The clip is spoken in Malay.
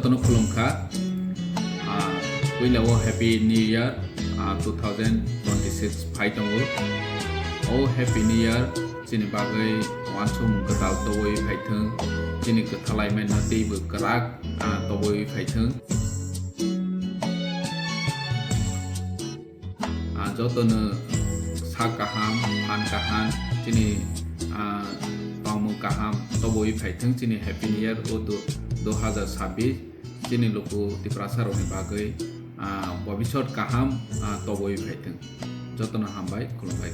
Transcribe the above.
jotono khulumkha Puilawo Happy New Year 2026 Phaitongo Oh Happy New Year Chini bagai wansum Kwtal toboi phaithung Chini Kwtalai men nati bu karak toboi phaithung Jotono sak kaham han kahan Chini pamu kaham toboi phaithung Chini Happy New Year 2026 Chini luku tiprasar oni bagai bobisot kaham toboi phaithung jotono hambai khulumbai